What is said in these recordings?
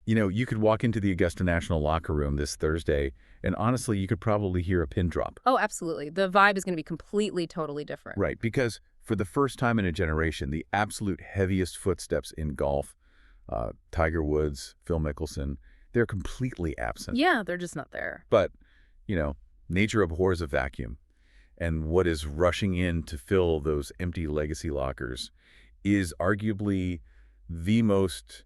You know, you could walk into the Augusta National locker room this Thursday, and honestly, you could probably hear a pin drop. Oh, absolutely. The vibe is going to be completely, totally different. Right, because for the first time in a generation, the absolute heaviest footsteps in golf, Tiger Woods, Phil Mickelson, they're completely absent. Yeah, they're just not there. But, you know, nature abhors a vacuum. And what is rushing in to fill those empty legacy lockers is arguably the most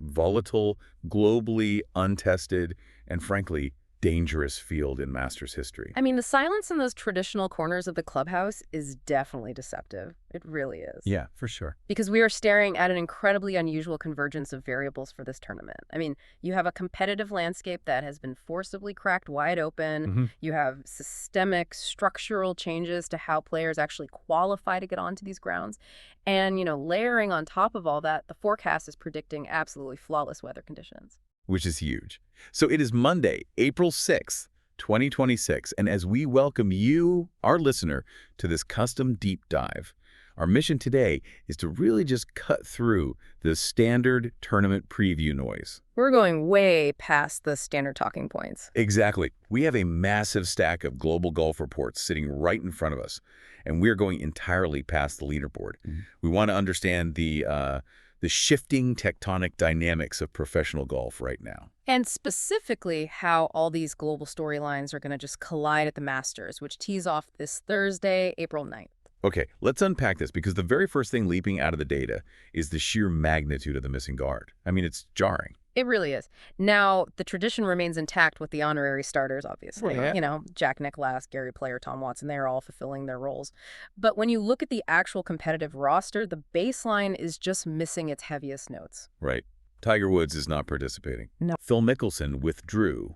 volatile, globally untested, and frankly, dangerous field in Masters history. I mean, the silence in those traditional corners of the clubhouse is definitely deceptive. It really is. Yeah, for sure. Because we are staring at an incredibly unusual convergence of variables for this tournament. I mean, you have a competitive landscape that has been forcibly cracked wide open. You have systemic structural changes to how players actually qualify to get onto these grounds. And, you know, layering on top of all that, the forecast is predicting absolutely flawless weather conditions. Which is huge. So it is Monday, April 6th, 2026, and as we welcome you, our listener, to this custom deep dive, our mission today is to really just cut through the standard tournament preview noise. We're going way past the standard talking points. Exactly. We have a massive stack of global golf reports sitting right in front of us, and we're going entirely past the leaderboard. We want to understand the shifting tectonic dynamics of professional golf right now. And specifically how all these global storylines are going to just collide at the Masters, which tees off this Thursday, April 9th. Okay, let's unpack this because the very first thing leaping out of the data is the sheer magnitude of the missing guard. I mean, it's jarring. It really is. Now, the tradition remains intact with the honorary starters, obviously. Right. You know, Jack Nicklaus, Gary Player, Tom Watson, they're all fulfilling their roles. But when you look at the actual competitive roster, the baseline is just missing its heaviest notes. Right. Tiger Woods is not participating. No. Phil Mickelson withdrew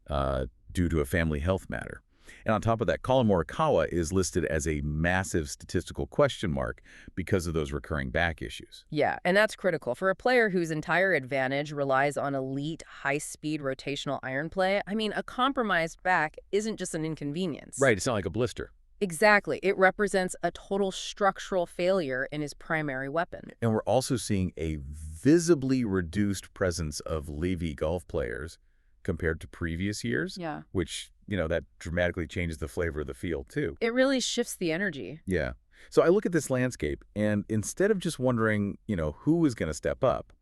due to a family health matter. And on top of that, Colin Morikawa is listed as a massive statistical question mark because of those recurring back issues. Yeah, and that's critical. For a player whose entire advantage relies on elite, high-speed rotational iron play, I mean, a compromised back isn't just an inconvenience. Right, it's not like a blister. Exactly. It represents a total structural failure in his primary weapon. And we're also seeing a visibly reduced presence of Levy golf players compared to previous years. Yeah. Which, you know, that dramatically changes the flavor of the field, too. It really shifts the energy. Yeah. So I look at this landscape, and instead of just wondering, you know, who is going to step up,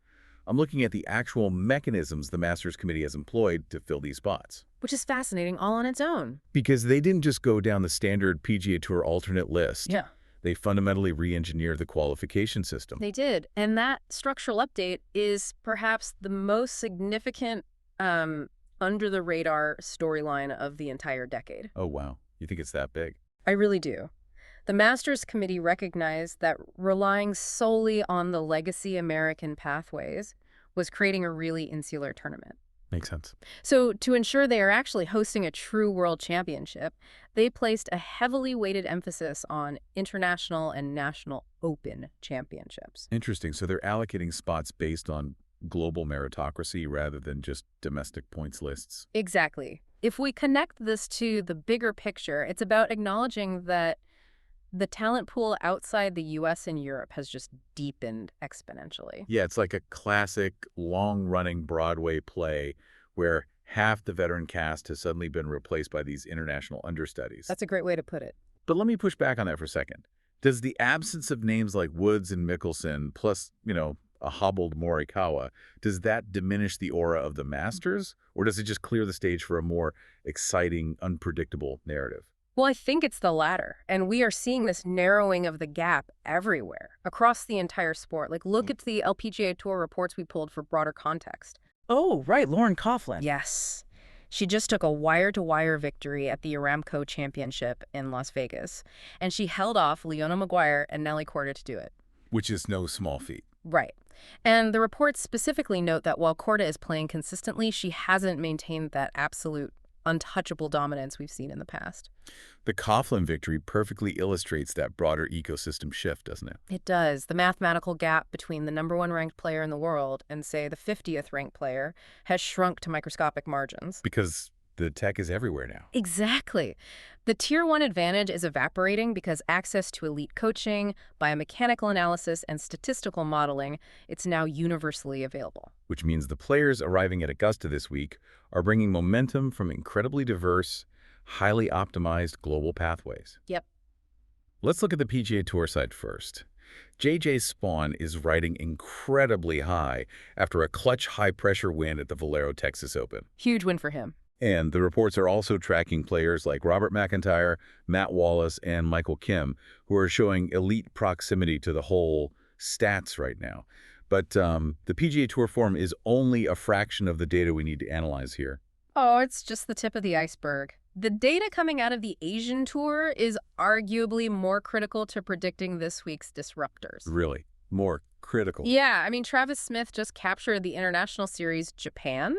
I'm looking at the actual mechanisms the Masters Committee has employed to fill these spots. Which is fascinating all on its own. Because they didn't just go down the standard PGA Tour alternate list. Yeah. They fundamentally re-engineered the qualification system. They did. And that structural update is perhaps the most significant under-the-radar storyline of the entire decade. Oh, wow. You think it's that big? I really do. The Masters Committee recognized that relying solely on the legacy American pathways was creating a really insular tournament. Makes sense. So to ensure they are actually hosting a true world championship, they placed a heavily weighted emphasis on international and national open championships. Interesting. So they're allocating spots based on global meritocracy rather than just domestic points lists. Exactly. If we connect this to the bigger picture, it's about acknowledging that the talent pool outside the U.S. and Europe has just deepened exponentially. Yeah, it's like a classic long-running Broadway play where half the veteran cast has suddenly been replaced by these international understudies. That's a great way to put it. But let me push back on that for a second. Does the absence of names like Woods and Mickelson, plus, you know, a hobbled Morikawa, does that diminish the aura of the Masters? Or does it just clear the stage for a more exciting, unpredictable narrative? Well, I think it's the latter. And we are seeing this narrowing of the gap everywhere, across the entire sport. Like, look at the LPGA Tour reports we pulled for broader context. Oh, right, Lauren Coughlin. Yes. She just took a wire-to-wire victory at the Aramco Championship in Las Vegas. And she held off Leona Maguire and Nelly Korda to do it. Which is no small feat. Right. And the reports specifically note that while Korda is playing consistently, she hasn't maintained that absolute untouchable dominance we've seen in the past. The Coughlin victory perfectly illustrates that broader ecosystem shift, doesn't it? It does. The mathematical gap between the #1 ranked player in the world and, say, the 50th ranked player has shrunk to microscopic margins. Because The tech is everywhere now. Exactly. The Tier 1 advantage is evaporating because access to elite coaching, biomechanical analysis, and statistical modeling, it's now universally available. Which means the players arriving at Augusta this week are bringing momentum from incredibly diverse, highly optimized global pathways. Yep. Let's look at the PGA Tour side first. JJ Spaun is riding incredibly high after a clutch high-pressure win at the Valero Texas Open. Huge win for him. And the reports are also tracking players like Robert McIntyre, Matt Wallace, and Michael Kim, who are showing elite proximity to the whole stats right now. But the PGA Tour form is only a fraction of the data we need to analyze here. Oh, it's just the tip of the iceberg. The data coming out of the Asian Tour is arguably more critical to predicting this week's disruptors. Really? More critical? Yeah, I mean, Travis Smith just captured the International Series Japan,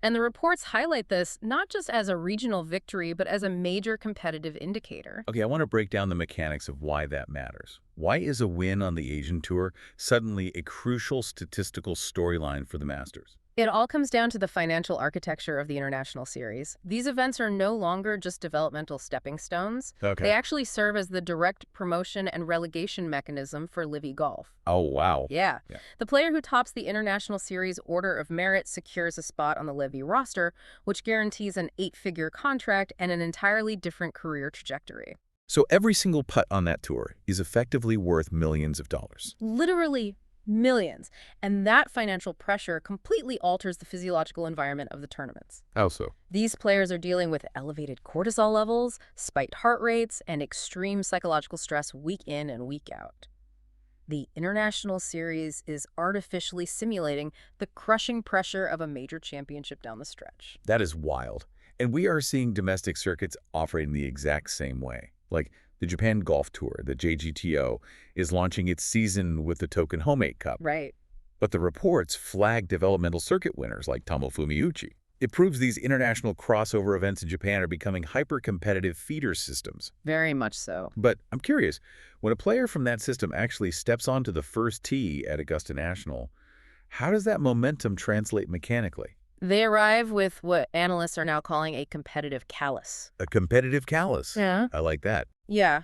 and the reports highlight this not just as a regional victory, but as a major competitive indicator. Okay, I want to break down the mechanics of why that matters. Why is a win on the Asian Tour suddenly a crucial statistical storyline for the Masters? It all comes down to the financial architecture of the International Series. These events are no longer just developmental stepping stones. Okay. They actually serve as the direct promotion and relegation mechanism for Livy Golf. Oh, wow. Yeah. Yeah. The player who tops the International Series Order of Merit secures a spot on the Livy roster, which guarantees an 8-figure contract and an entirely different career trajectory. So every single putt on that tour is effectively worth millions of dollars. Literally millions. And that financial pressure completely alters the physiological environment of the tournaments. How so? These players are dealing with elevated cortisol levels, spiked heart rates, and extreme psychological stress week in and week out. The International Series is artificially simulating the crushing pressure of a major championship down the stretch. That is wild. And we are seeing domestic circuits operating the exact same way. Like the Japan Golf Tour, the JGTO, is launching its season with the Token Home 8 Cup. Right. But the reports flag developmental circuit winners like Tomofume Uchi. It proves these international crossover events in Japan are becoming hyper-competitive feeder systems. Very much so. But I'm curious, when a player from that system actually steps onto the first tee at Augusta National, how does that momentum translate mechanically? They arrive with what analysts are now calling a competitive callus. A competitive callus. Yeah. I like that. Yeah.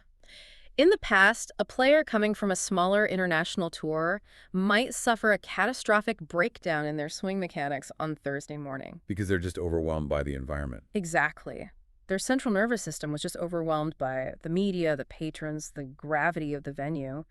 In the past, a player coming from a smaller international tour might suffer a catastrophic breakdown in their swing mechanics on Thursday morning. Because they're just overwhelmed by the environment. Exactly. Their central nervous system was just overwhelmed by the media, the patrons, the gravity of the venue.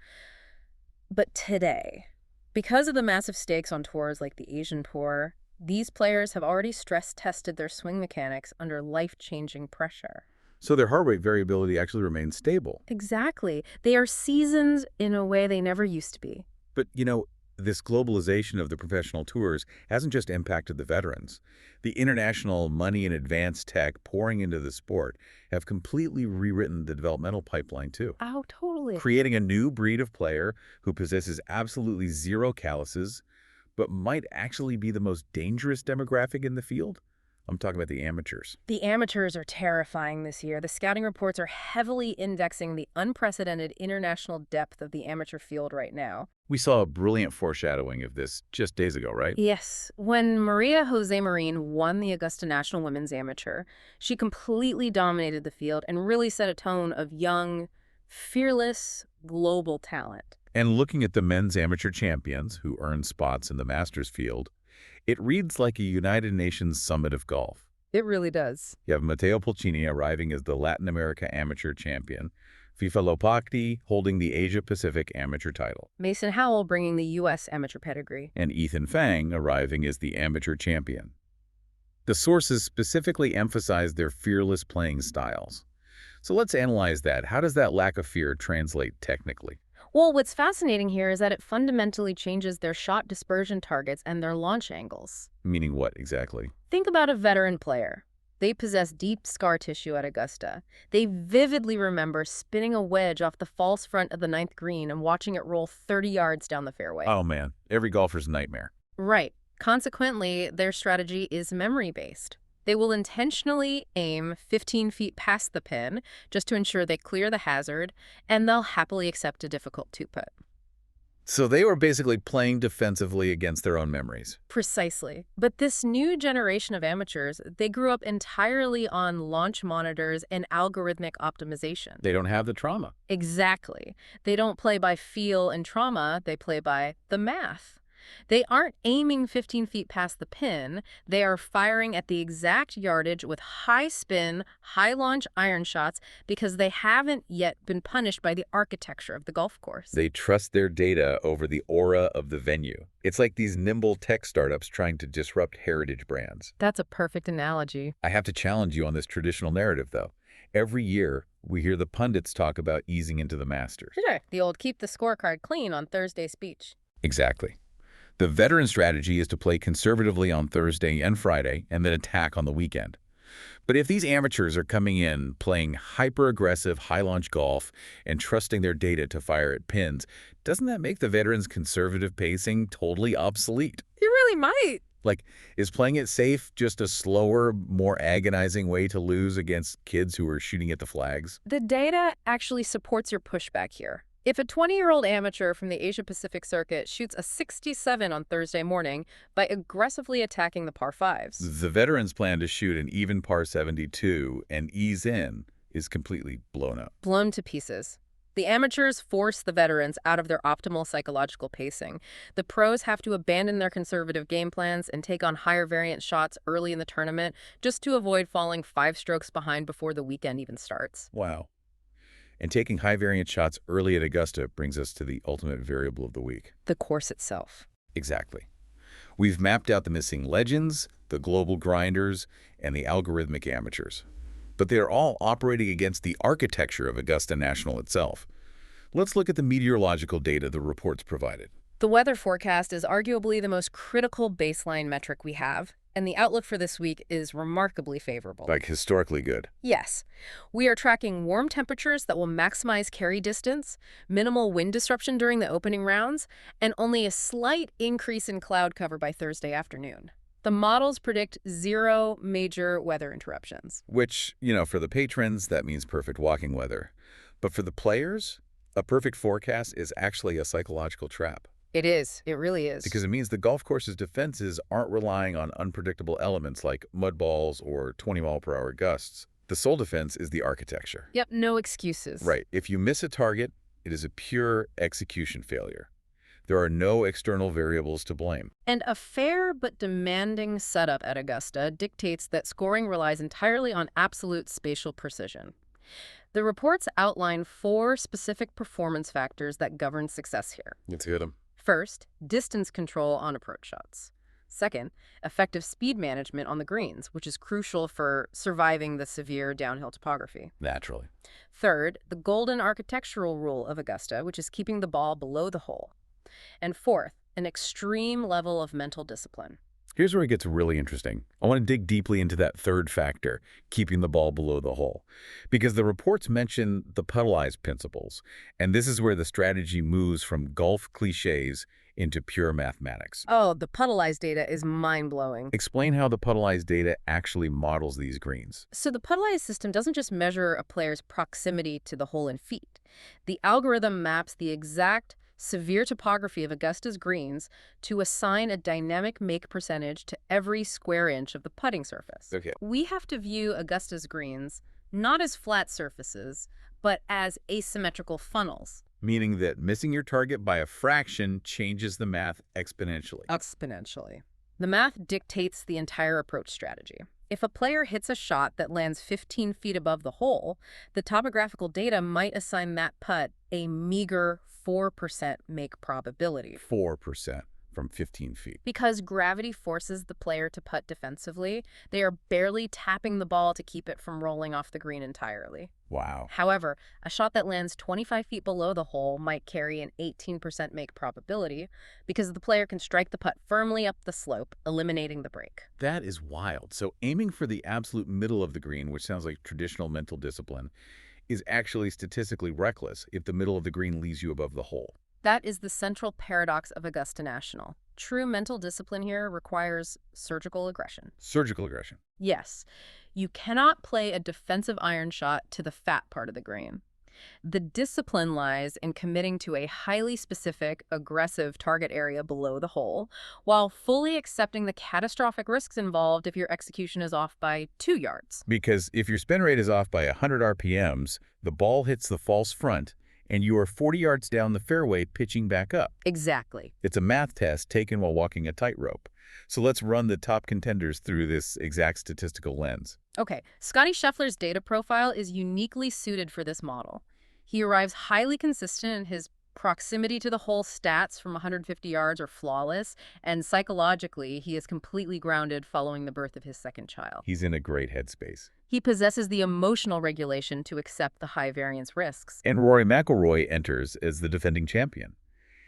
But today, because of the massive stakes on tours like the Asian Tour, these players have already stress-tested their swing mechanics under life-changing pressure. So their heart rate variability actually remains stable. Exactly. They are seasoned in a way they never used to be. But, this globalization of the professional tours hasn't just impacted the veterans. The international money and advanced tech pouring into the sport have completely rewritten the developmental pipeline, too. Oh, totally. Creating a new breed of player who possesses absolutely zero calluses, but might actually be the most dangerous demographic in the field. I'm talking about the amateurs. The amateurs are terrifying this year. The scouting reports are heavily indexing the unprecedented international depth of the amateur field right now. We saw a brilliant foreshadowing of this just days ago, right? Yes. When Maria Jose Marin won the Augusta National Women's Amateur, she completely dominated the field and really set a tone of young, fearless, global talent. And looking at the men's amateur champions who earned spots in the Masters field, it reads like a United Nations summit of golf. It really does. You have Matteo Pulcini arriving as the Latin America Amateur Champion, FIFA Lopakdi holding the Asia-Pacific Amateur title, Mason Howell bringing the U.S. amateur pedigree. and Ethan Fang arriving as the Amateur Champion. The sources specifically emphasize their fearless playing styles. So let's analyze that. How does that lack of fear translate technically? Well, what's fascinating here is that it fundamentally changes their shot dispersion targets and their launch angles. Meaning what exactly? Think about a veteran player. They possess deep scar tissue at Augusta. They vividly remember spinning a wedge off the false front of the 9th green and watching it roll 30 yards down the fairway. Oh man, every golfer's nightmare. Right. Consequently, their strategy is memory-based. They will intentionally aim 15 feet past the pin just to ensure they clear the hazard, and they'll happily accept a difficult two-putt. So they were basically playing defensively against their own memories. Precisely. But this new generation of amateurs, they grew up entirely on launch monitors and algorithmic optimization. They don't have the trauma. Exactly. They don't play by feel and trauma, they play by the math. They aren't aiming 15 feet past the pin. They are firing at the exact yardage with high spin, high launch iron shots because they haven't yet been punished by the architecture of the golf course. They trust their data over the aura of the venue. It's like these nimble tech startups trying to disrupt heritage brands. That's a perfect analogy. I have to challenge you on this traditional narrative, though. Every year, we hear the pundits talk about easing into the Masters. Sure, the old keep the scorecard clean on Thursday speech. Exactly. The veteran strategy is to play conservatively on Thursday and Friday and then attack on the weekend. But if these amateurs are coming in playing hyper-aggressive high-launch golf and trusting their data to fire at pins, doesn't that make the veterans' conservative pacing totally obsolete? You really might. Like, is playing it safe just a slower, more agonizing way to lose against kids who are shooting at the flags? The data actually supports your pushback here. If a 20-year-old amateur from the Asia-Pacific circuit shoots a 67 on Thursday morning by aggressively attacking the par 5s, The veterans' plan to shoot an even par 72 and ease in is completely blown up. blown to pieces. The amateurs force the veterans out of their optimal psychological pacing. The pros have to abandon their conservative game plans and take on higher variance shots early in the tournament just to avoid falling 5 strokes behind before the weekend even starts. Wow. And taking high-variance shots early at Augusta brings us to the ultimate variable of the week. The course itself. Exactly. We've mapped out the missing legends, the global grinders, and the algorithmic amateurs. But they are all operating against the architecture of Augusta National itself. Let's look at the meteorological data the reports provided. The weather forecast is arguably the most critical baseline metric we have, and the outlook for this week is remarkably favorable. Like historically good. Yes. We are tracking warm temperatures that will maximize carry distance, minimal wind disruption during the opening rounds, and only a slight increase in cloud cover by Thursday afternoon. The models predict 0 major weather interruptions. Which, for the patrons, that means perfect walking weather. But for the players, a perfect forecast is actually a psychological trap. It is. It really is. Because it means the golf course's defenses aren't relying on unpredictable elements like mud balls or 20-mile-per-hour gusts. The sole defense is the architecture. Yep, no excuses. Right. If you miss a target, it is a pure execution failure. There are no external variables to blame. And a fair but demanding setup at Augusta dictates that scoring relies entirely on absolute spatial precision. The reports outline 4 specific performance factors that govern success here. Let's hit them. First, distance control on approach shots. Second, effective speed management on the greens, which is crucial for surviving the severe downhill topography. Naturally. Third, the golden architectural rule of Augusta, which is keeping the ball below the hole. And fourth, an extreme level of mental discipline. Here's where it gets really interesting. I want to dig deeply into that third factor, keeping the ball below the hole. Because the reports mention the puddleize principles, and this is where the strategy moves from golf cliches into pure mathematics. Oh, the puddleize data is mind-blowing. Explain how the puddleize data actually models these greens. So the puddleize system doesn't just measure a player's proximity to the hole in feet. The algorithm maps the exact severe topography of Augusta's greens to assign a dynamic make percentage to every square inch of the putting surface. Okay. We have to view Augusta's greens not as flat surfaces, but as asymmetrical funnels. Meaning that missing your target by a fraction changes the math exponentially. Exponentially. The math dictates the entire approach strategy. If a player hits a shot that lands 15 feet above the hole, the topographical data might assign that putt a meager 4% make probability. 4% from 15 feet. Because gravity forces the player to putt defensively, they are barely tapping the ball to keep it from rolling off the green entirely. Wow. However, a shot that lands 25 feet below the hole might carry an 18% make probability because the player can strike the putt firmly up the slope, eliminating the break. That is wild. So aiming for the absolute middle of the green, which sounds like traditional mental discipline, is actually statistically reckless if the middle of the green leaves you above the hole. That is the central paradox of Augusta National. True mental discipline here requires surgical aggression. Surgical aggression. Yes, you cannot play a defensive iron shot to the fat part of the green. The discipline lies in committing to a highly specific, aggressive target area below the hole, while fully accepting the catastrophic risks involved if your execution is off by 2 yards. Because if your spin rate is off by 100 RPMs, the ball hits the false front, and you are 40 yards down the fairway pitching back up. Exactly. It's a math test taken while walking a tightrope. So let's run the top contenders through this exact statistical lens. Okay, Scottie Scheffler's data profile is uniquely suited for this model. He arrives highly consistent in his proximity to the hole stats from 150 yards are flawless, and psychologically, he is completely grounded following the birth of his second child. He's in a great headspace. He possesses the emotional regulation to accept the high variance risks. And Rory McIlroy enters as the defending champion.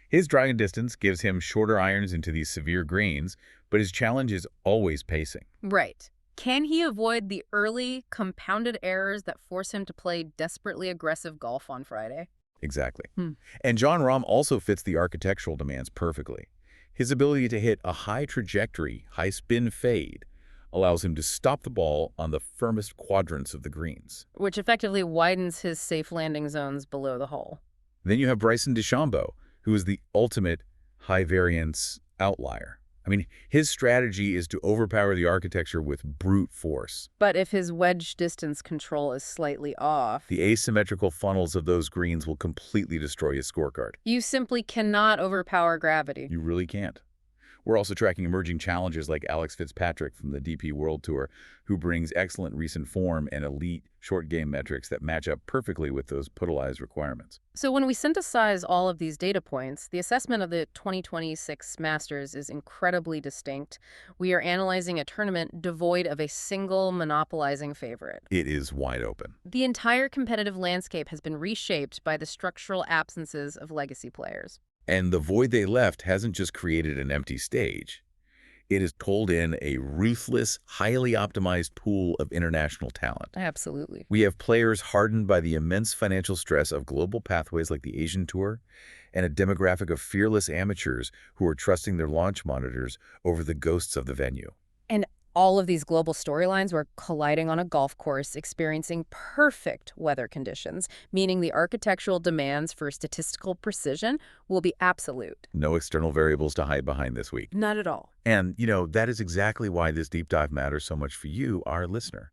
His driving distance gives him shorter irons into these severe greens, but his challenge is always pacing. Right. Can he avoid the early, compounded errors that force him to play desperately aggressive golf on Friday? Exactly. And Jon Rahm also fits the architectural demands perfectly. His ability to hit a high trajectory, high spin fade allows him to stop the ball on the firmest quadrants of the greens. Which effectively widens his safe landing zones below the hole. Then you have Bryson DeChambeau, who is the ultimate high-variance outlier. I mean, his strategy is to overpower the architecture with brute force. But if his wedge distance control is slightly off, The asymmetrical funnels of those greens will completely destroy his scorecard. you simply cannot overpower gravity. You really can't. We're also tracking emerging challengers like Alex Fitzpatrick from the DP World Tour, who brings excellent recent form and elite short game metrics that match up perfectly with those Puddleized requirements. So when we synthesize all of these data points, the assessment of the 2026 Masters is incredibly distinct. We are analyzing a tournament devoid of a single monopolizing favorite. It is wide open. The entire competitive landscape has been reshaped by the structural absences of legacy players. And the void they left hasn't just created an empty stage. It has pulled in a ruthless, highly optimized pool of international talent. Absolutely. We have players hardened by the immense financial stress of global pathways like the Asian Tour, and a demographic of fearless amateurs who are trusting their launch monitors over the ghosts of the venue. And all of these global storylines were colliding on a golf course experiencing perfect weather conditions, meaning the architectural demands for statistical precision will be absolute. No external variables to hide behind this week. Not at all. And, that is exactly why this deep dive matters so much for you, our listener.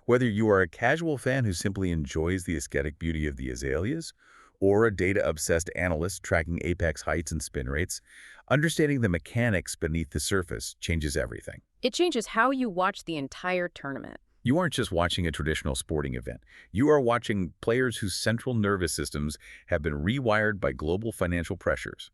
Whether you are a casual fan who simply enjoys the aesthetic beauty of the azaleas, or a data-obsessed analyst tracking apex heights and spin rates, understanding the mechanics beneath the surface changes everything. It changes how you watch the entire tournament. You aren't just watching a traditional sporting event. You are watching players whose central nervous systems have been rewired by global financial pressures.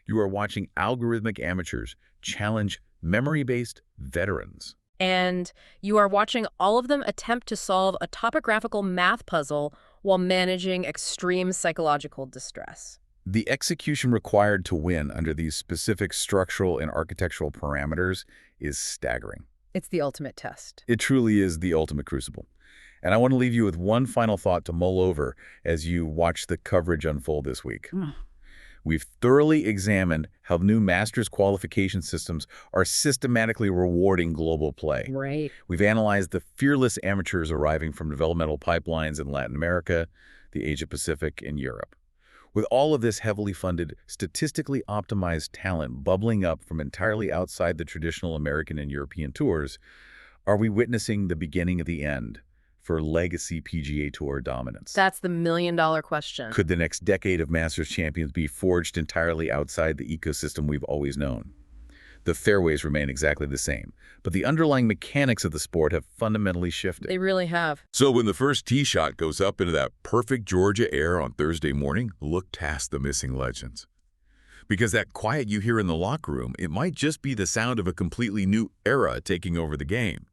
You are watching algorithmic amateurs challenge memory-based veterans. And you are watching all of them attempt to solve a topographical math puzzle while managing extreme psychological distress. The execution required to win under these specific structural and architectural parameters is staggering. It's the ultimate test. It truly is the ultimate crucible. And I want to leave you with one final thought to mull over as you watch the coverage unfold this week. We've thoroughly examined how new Masters qualification systems are systematically rewarding global play. Right. We've analyzed the fearless amateurs arriving from developmental pipelines in Latin America, the Asia-Pacific, and Europe. With all of this heavily funded, statistically optimized talent bubbling up from entirely outside the traditional American and European tours, are we witnessing the beginning of the end for legacy PGA Tour dominance? That's the million-dollar question. Could the next decade of Masters champions be forged entirely outside the ecosystem we've always known? The fairways remain exactly the same, but the underlying mechanics of the sport have fundamentally shifted. They really have. So when the first tee shot goes up into that perfect Georgia air on Thursday morning, look past the missing legends. Because that quiet you hear in the locker room, it might just be the sound of a completely new era taking over the game.